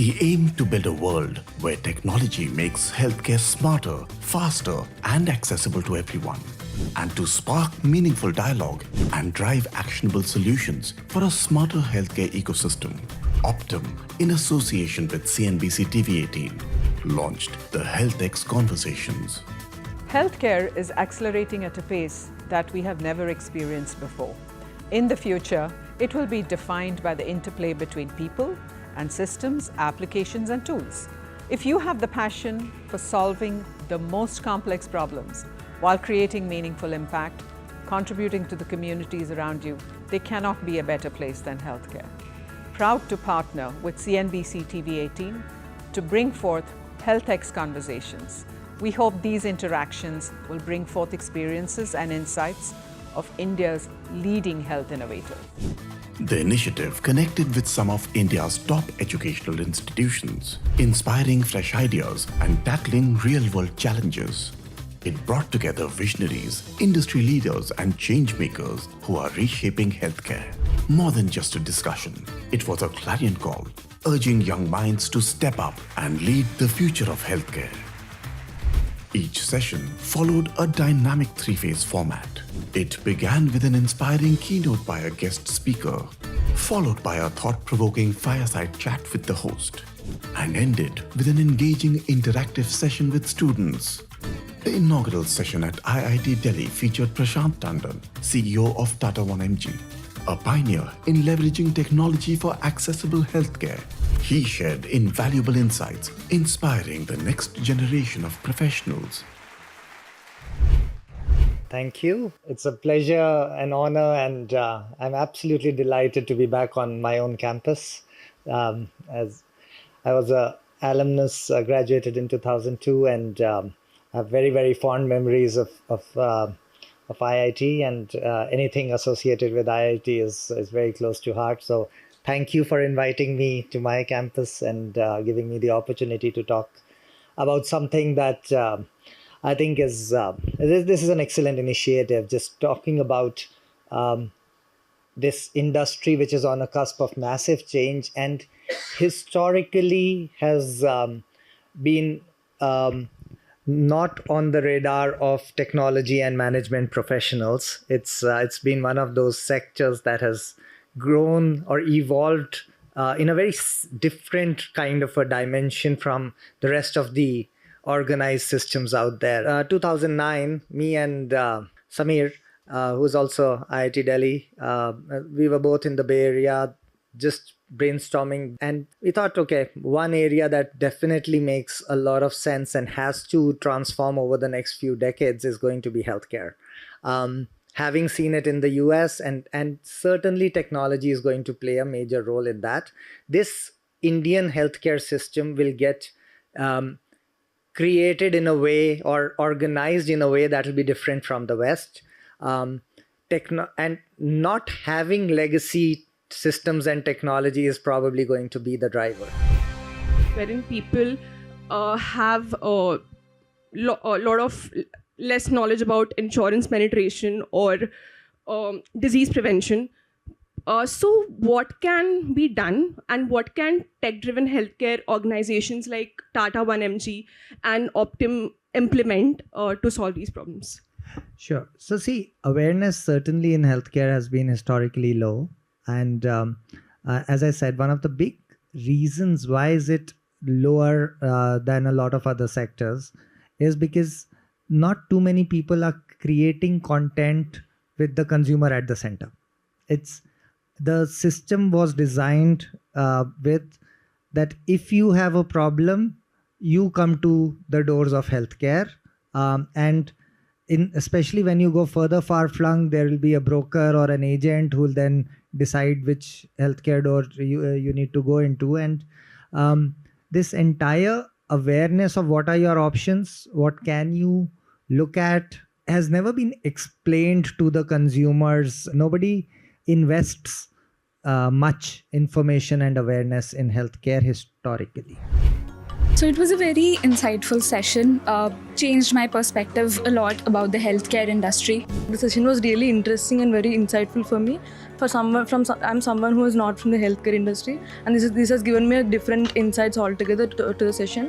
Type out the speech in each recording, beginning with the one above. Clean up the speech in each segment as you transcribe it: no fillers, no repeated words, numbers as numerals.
the aim to build a world where technology makes healthcare smarter, faster, and accessible to everyone, and to spark meaningful dialogue and drive actionable solutions for a smarter healthcare ecosystem. Optum, in association with CNBC-TV18, launched the HealthX Conversations. Healthcare is accelerating at a pace that we have never experienced before. In the future, it will be defined by the interplay between people and systems, applications, and tools. If you have the passion for solving the most complex problems while creating meaningful impact, contributing to the communities around you, there cannot be a better place than healthcare. Proud to partner with CNBC-TV18 to bring forth HealthX Conversations. We hope these interactions will bring forth experiences and insights of India's leading health innovators. The initiative connected with some of India's top educational institutions, inspiring fresh ideas and tackling real-world challenges. It brought together visionaries, industry leaders, and change makers who are reshaping healthcare. More than just a discussion, it was a clarion call, urging young minds to step up and lead the future of healthcare. Each session followed a dynamic three-phase format. It began with an inspiring keynote by a guest speaker, followed by a thought-provoking fireside chat with the host, and ended with an engaging interactive session with students. The inaugural session at IIT Delhi featured Prashant Tandon, CEO of Tata 1mg, a pioneer in leveraging technology for accessible healthcare. He shared invaluable insights, inspiring the next generation of professionals. Thank you. It's a pleasure and honor, and I'm absolutely delighted to be back on my own campus. As I was an alumnus, graduated in 2002, and have very, very fond memories of IIT, and anything associated with IIT is very close to heart. So thank you for inviting me to my campus and giving me the opportunity to talk about something that I think is this is an excellent initiative, just talking about this industry which is on a cusp of massive change and historically has been not on the radar of technology and management professionals. It's been one of those sectors that has grown or evolved in a very different kind of a dimension from the rest of the organized systems out there. 2009, me and Samir, who's also IIT Delhi, we were both in the Bay Area just brainstorming, and we thought, okay, one area that definitely makes a lot of sense and has to transform over the next few decades is going to be healthcare. Having seen it in the US, and certainly technology is going to play a major role in that. This Indian healthcare system will get created in a way or organized in a way that will be different from the West. And not having legacy systems and technology is probably going to be the driver. Wherein people have a lot of less knowledge about insurance penetration or disease prevention. So what can be done, and what can tech-driven healthcare organizations like Tata 1mg and Optum implement to solve these problems? Sure. So see, awareness certainly in healthcare has been historically low. And as I said, one of the big reasons why is it lower than a lot of other sectors is because not too many people are creating content with the consumer at the center. The system was designed with that if you have a problem, you come to the doors of healthcare. And especially when you go further far-flung, there will be a broker or an agent who will then decide which healthcare door you need to go into. And this entire awareness of what are your options, what can you look at, has never been explained to the consumers. Nobody invests much information and awareness in healthcare historically. So it was a very insightful session, changed my perspective a lot about the healthcare industry. The session was really interesting and very insightful for me. I'm someone who is not from the healthcare industry, and this has given me a different insights altogether to the session.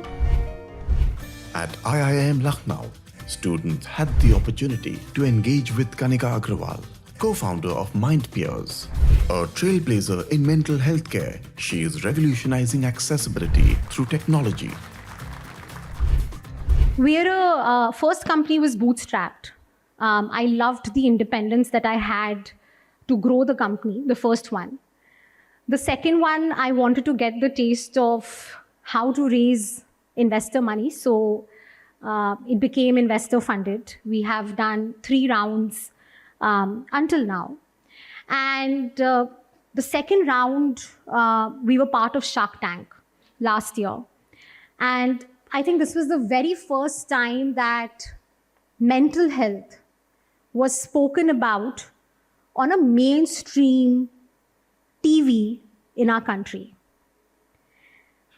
At IIM Lucknow, students had the opportunity to engage with Kanika Agrawal, co-founder of MindPeers, a trailblazer in mental health care. She is revolutionizing accessibility through technology. We're first company was bootstrapped. I loved the independence that I had to grow the company, the first one. The second one, I wanted to get the taste of how to raise investor money. So it became investor funded. We have done 3 rounds until now. And the second round, we were part of Shark Tank last year. And I think this was the very first time that mental health was spoken about on a mainstream TV in our country.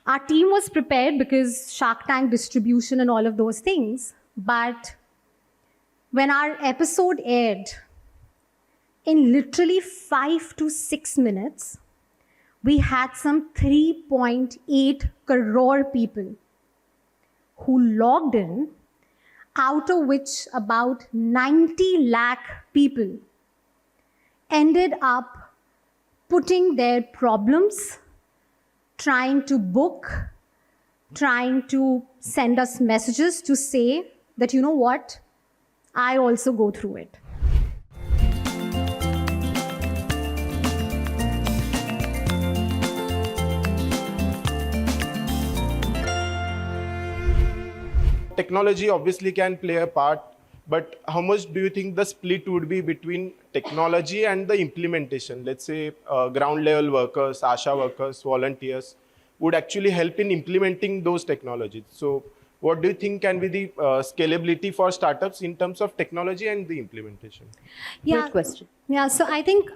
Our team was prepared because Shark Tank distribution and all of those things. But when our episode aired, in literally 5 to 6 minutes, we had some 3.8 crore people who logged in, out of which about 90 lakh people ended up putting their problems, trying to book, trying to send us messages to say that, you know what, I also go through it. Technology obviously can play a part, but how much do you think the split would be between technology and the implementation? Let's say ground level workers, ASHA workers, volunteers would actually help in implementing those technologies. So what do you think can be the scalability for startups in terms of technology and the implementation? Yeah, Great question. Yeah, so I think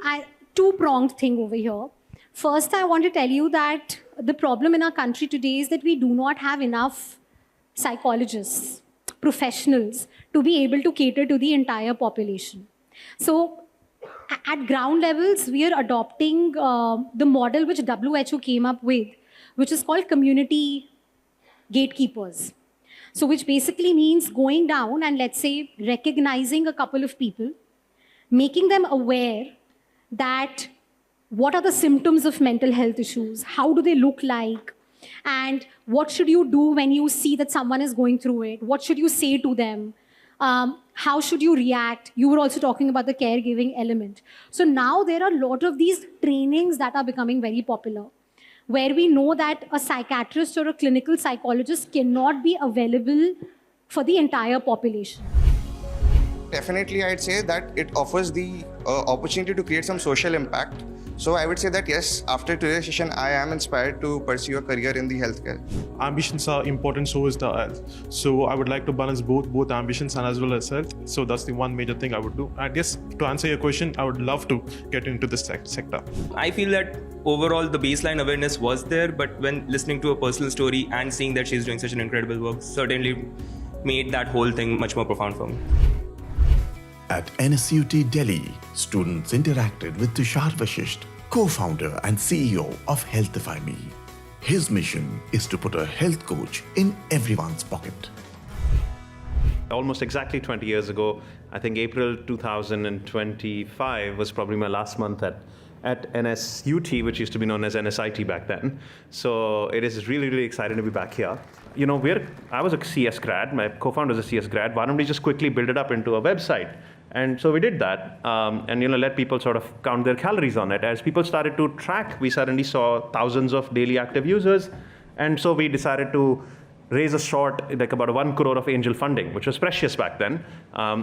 two-pronged thing over here. First, I want to tell you that the problem in our country today is that we do not have enough psychologists, professionals to be able to cater to the entire population. So at ground levels, we are adopting the model which WHO came up with, which is called community gatekeepers. So which basically means going down and, let's say, recognizing a couple of people, making them aware that what are the symptoms of mental health issues, how do they look like, and what should you do when you see that someone is going through it? What should you say to them? How should you react? You were also talking about the caregiving element. So now there are a lot of these trainings that are becoming very popular, where we know that a psychiatrist or a clinical psychologist cannot be available for the entire population. Definitely, I'd say that it offers the opportunity to create some social impact. So I would say that yes, after today's session, I am inspired to pursue a career in the healthcare. Ambitions are important, so is the health. So I would like to balance both ambitions and as well as health. So that's the one major thing I would do. I guess to answer your question, I would love to get into this sector. I feel that overall the baseline awareness was there, but when listening to a personal story and seeing that she's doing such an incredible work certainly made that whole thing much more profound for me. At NSUT Delhi, students interacted with Tushar Vashisht, co-founder and CEO of Healthify Me. His mission is to put a health coach in everyone's pocket. Almost exactly 20 years ago, I think April 2025 was probably my last month at NSUT, which used to be known as NSIT back then. So it is really, really exciting to be back here. You know, I was a CS grad, my co-founder was a CS grad. Why don't we just quickly build it up into a website? And so we did that, and let people sort of count their calories on it. As people started to track, we suddenly saw thousands of daily active users, and so we decided to raise a short, like about 1 crore of angel funding, which was precious back then,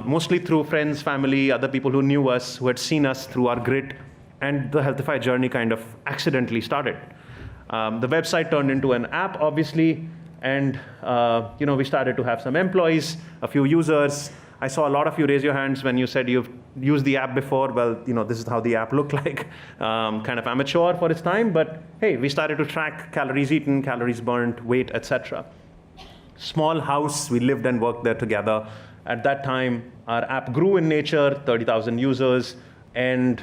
mostly through friends, family, other people who knew us, who had seen us through our grit, and the Healthify journey kind of accidentally started. The website turned into an app, obviously, and we started to have some employees, a few users. I saw a lot of you raise your hands when you said you've used the app before. Well, this is how the app looked like, kind of amateur for its time. But hey, we started to track calories eaten, calories burnt, weight, etc. small house. We lived and worked there together. At that time, our app grew in nature, 30,000 users, and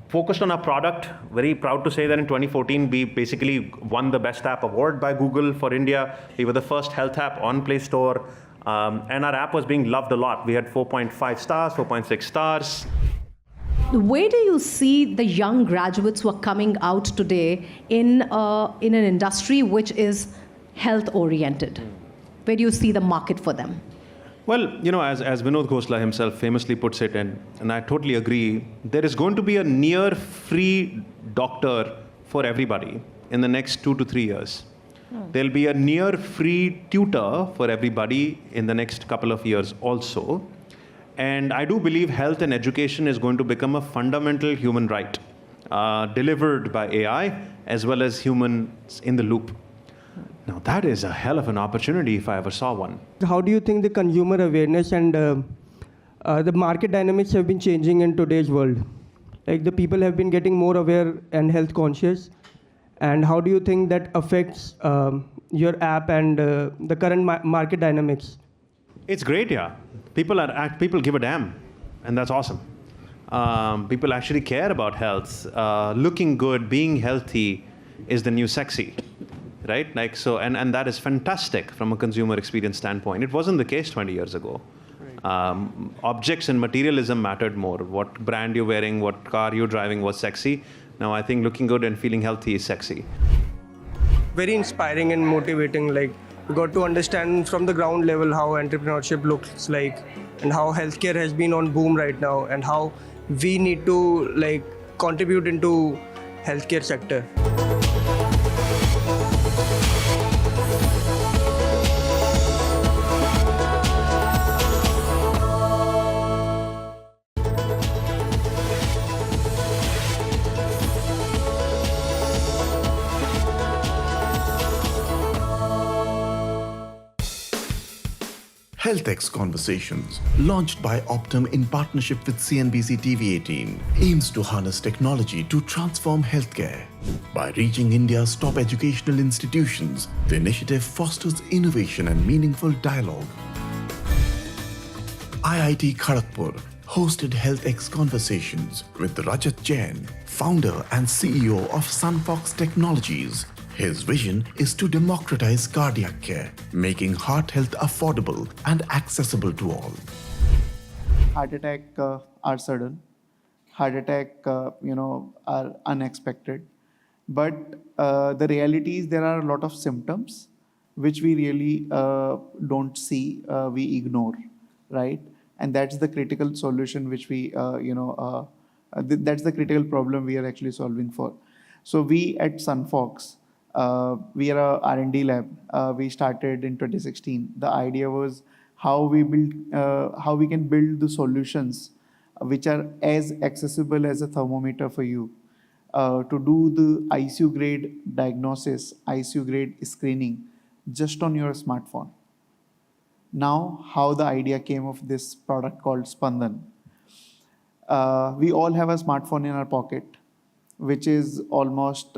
focused on our product. Very proud to say that in 2014, we basically won the Best App Award by Google for India. We were the first health app on Play Store, and our app was being loved a lot. We had 4.5 stars, 4.6 stars. Where do you see the young graduates who are coming out today in an industry which is health-oriented? Where do you see the market for them? Well, as Vinod Khosla himself famously puts it, and I totally agree, there is going to be a near free doctor for everybody in the next 2 to 3 years. There'll be a near free tutor for everybody in the next couple of years also. And I do believe health and education is going to become a fundamental human right, delivered by AI as well as humans in the loop. Now, that is a hell of an opportunity if I ever saw one. How do you think the consumer awareness and the market dynamics have been changing in today's world? Like the people have been getting more aware and health conscious. And how do you think that affects your app and the current market dynamics? It's great, yeah. People give a damn, and that's awesome. People actually care about health. Looking good, being healthy is the new sexy. Right? Like so, and that is fantastic from a consumer experience standpoint. It wasn't the case 20 years ago. Right. Objects and materialism mattered more. What brand you're wearing, what car you're driving was sexy. Now I think looking good and feeling healthy is sexy. Very inspiring and motivating. Like we got to understand from the ground level how entrepreneurship looks like and how healthcare has been on boom right now and how we need to like contribute into healthcare sector. HealthX Conversations, launched by Optum in partnership with CNBC-TV18, aims to harness technology to transform healthcare. By reaching India's top educational institutions, the initiative fosters innovation and meaningful dialogue. IIT Kharagpur hosted HealthX Conversations with Rajat Jain, founder and CEO of Sunfox Technologies. His vision is to democratize cardiac care, making heart health affordable and accessible to all. Heart attack are sudden. Heart attack, are unexpected. But the reality is there are a lot of symptoms which we really don't see, we ignore, right? And that's the critical solution which we, that's the critical problem we are actually solving for. So we at Sunfox, we are a R&D lab. We started in 2016. The idea was how we can build the solutions which are as accessible as a thermometer for you to do the ICU grade diagnosis, ICU grade screening just on your smartphone. Now, how the idea came of this product called Spandan. We all have a smartphone in our pocket, which is almost,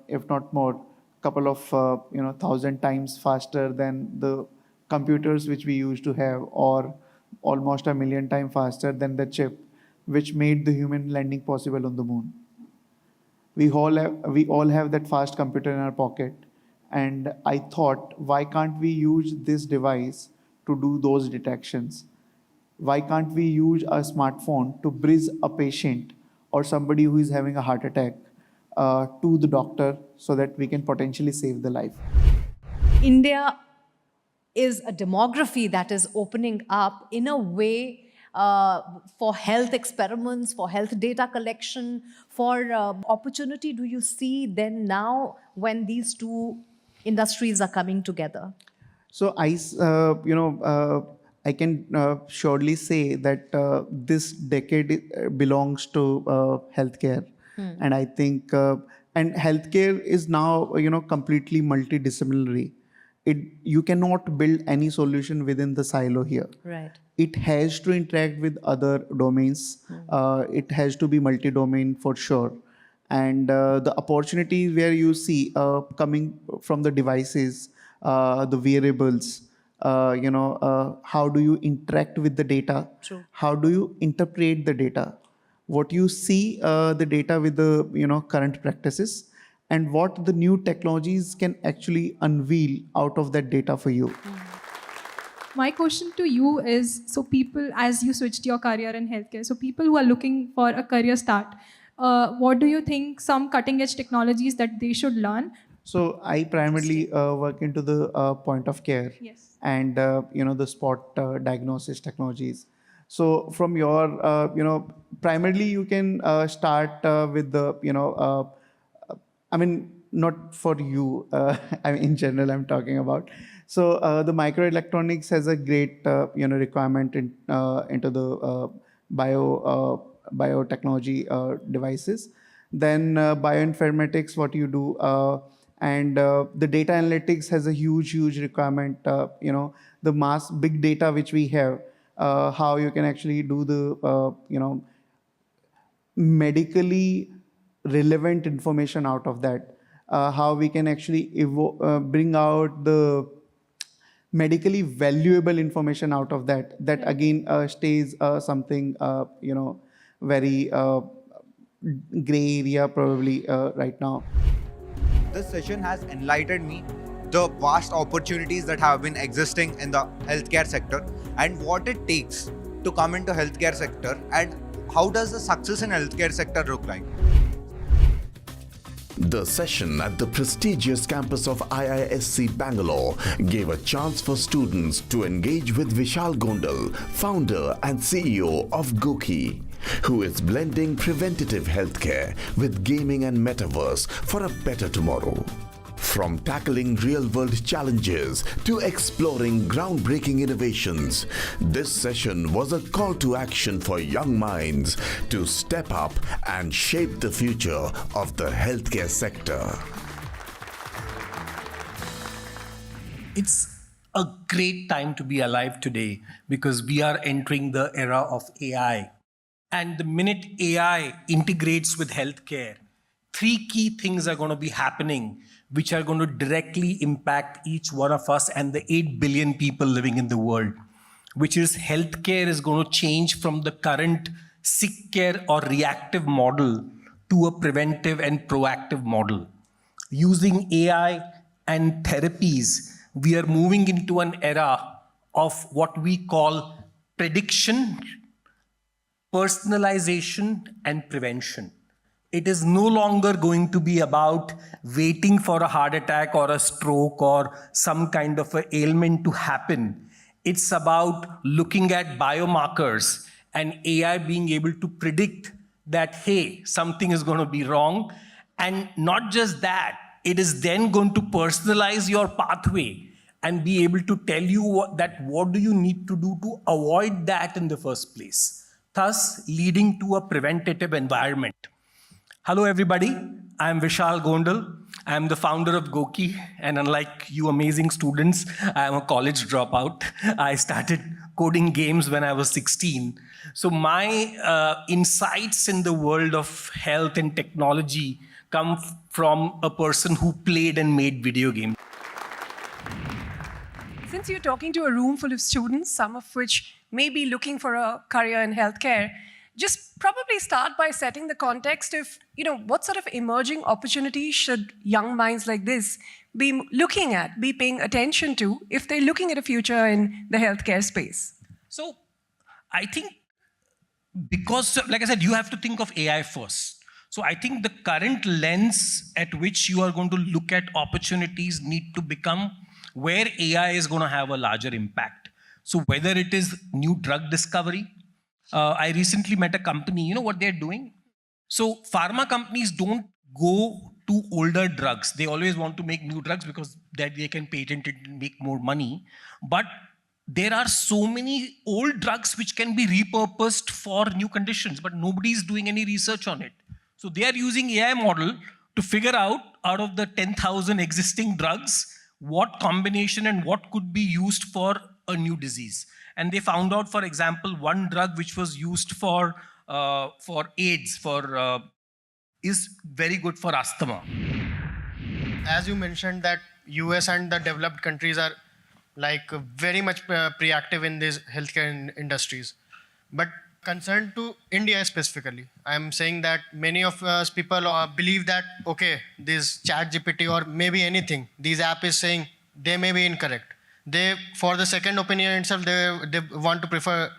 if not more, couple of 1,000 times faster than the computers which we used to have, or almost 1,000,000 times faster than the chip which made the human landing possible on the moon. We all have that fast computer in our pocket, and I thought, why can't we use this device to do those detections? Why can't we use a smartphone to bridge a patient or somebody who is having a heart attack to the doctor so that we can potentially save the life? India is a demography that is opening up in a way for health experiments, for health data collection, for opportunity do you see then now when these two industries are coming together? So I can surely say that this decade belongs to healthcare. And I think, and healthcare is now, completely multidisciplinary. You cannot build any solution within the silo here. Right. It has to interact with other domains. It has to be multi-domain for sure. And the opportunities where you see coming from the devices, the variables, how do you interact with the data? True. How do you interpret the data? What you see the data with the current practices, and what the new technologies can actually unveil out of that data for you. My question to you is, so people, as you switched your career in healthcare, so people who are looking for a career start, what do you think some cutting edge technologies that they should learn? So I primarily work into the point of care, Yes. and the spot diagnosis technologies. So from your primarily you can start with the I mean, not for you. I mean, in general, I'm talking about. So the microelectronics has a great requirement into the biotechnology devices. Then bioinformatics, what you do, and the data analytics has a huge requirement. The big data which we have, how you can actually do the medically relevant information out of that, how we can actually bring out the medically valuable information out of that again stays something very gray area probably right now. This session has enlightened me the vast opportunities that have been existing in the healthcare sector and what it takes to come into healthcare sector, and how does the success in healthcare sector look like. The session at the prestigious campus of IISc Bangalore gave a chance for students to engage with Vishal Gondal, founder and CEO of Goki, who is blending preventative healthcare with gaming and metaverse for a better tomorrow. From tackling real-world challenges to exploring groundbreaking innovations, this session was a call to action for young minds to step up and shape the future of the healthcare sector. It's a great time to be alive today because we are entering the era of AI. And the minute AI integrates with healthcare, three key things are going to be happening which are going to directly impact each one of us and the 8 billion people living in the world, which is healthcare is going to change from the current sick care or reactive model to a preventive and proactive model. Using AI and therapies, we are moving into an era of what we call prediction, personalization, and prevention. It is no longer going to be about waiting for a heart attack or a stroke or some kind of an ailment to happen. It's about looking at biomarkers and AI being able to predict that, hey, something is going to be wrong. And not just that, it is then going to personalize your pathway and be able to tell you what do you need to do to avoid that in the first place, thus leading to a preventative environment. Hello, everybody. I'm Vishal Gondal. I'm the founder of Goki, and unlike you amazing students, I'm a college dropout. I started coding games when I was 16. So my insights in the world of health and technology come from a person who played and made video games. Since you're talking to a room full of students, some of which may be looking for a career in healthcare, just probably start by setting the context of, what sort of emerging opportunities should young minds like this be looking at, be paying attention to, if they're looking at a future in the healthcare space? So I think because, like I said, you have to think of AI first. So I think the current lens at which you are going to look at opportunities need to become where AI is going to have a larger impact. So whether it is new drug discovery, I recently met a company, you know what they're doing? So pharma companies don't go to older drugs. They always want to make new drugs because that they can patent it and make more money. But there are so many old drugs which can be repurposed for new conditions, but nobody is doing any research on it. So they are using AI model to figure out of the 10,000 existing drugs, what combination and what could be used for a new disease. And they found out, for example, one drug which was used for AIDS, is very good for asthma. as you mentioned that US and the developed countries are like very much proactive in these healthcare industries. But concerned to India specifically, I'm saying that many of us people believe that, okay, this chat GPT or maybe anything, this app is saying they may be incorrect. They, for the second opinion itself, they want to prefer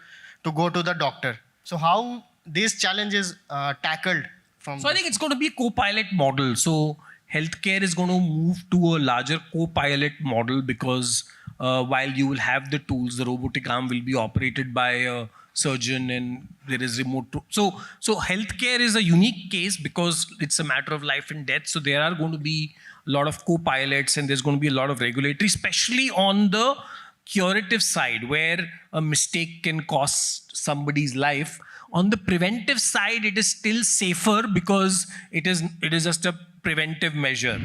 to go to the doctor. So how these challenges tackled from? So I think it's going to be a co-pilot model. So healthcare is going to move to a larger co-pilot model because while you will have the tools, the robotic arm will be operated by a surgeon and there is remote. So healthcare is a unique case because it's a matter of life and death. So there are going to be a lot of co-pilots and there's going to be a lot of regulatory, especially on the curative side where a mistake can cost somebody's life. On the preventive side, it is still safer because it is just a preventive measure.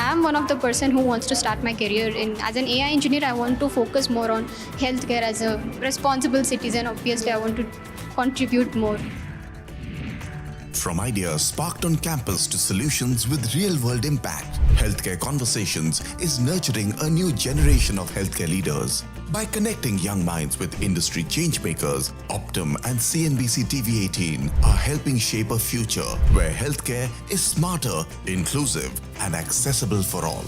I'm one of the person who wants to start my career as an AI engineer. I want to focus more on healthcare as a responsible citizen. Obviously, I want to contribute more. From ideas sparked on campus to solutions with real-world impact, Healthcare Conversations is nurturing a new generation of healthcare leaders. By connecting young minds with industry changemakers, Optum and CNBC-TV18 are helping shape a future where healthcare is smarter, inclusive, and accessible for all.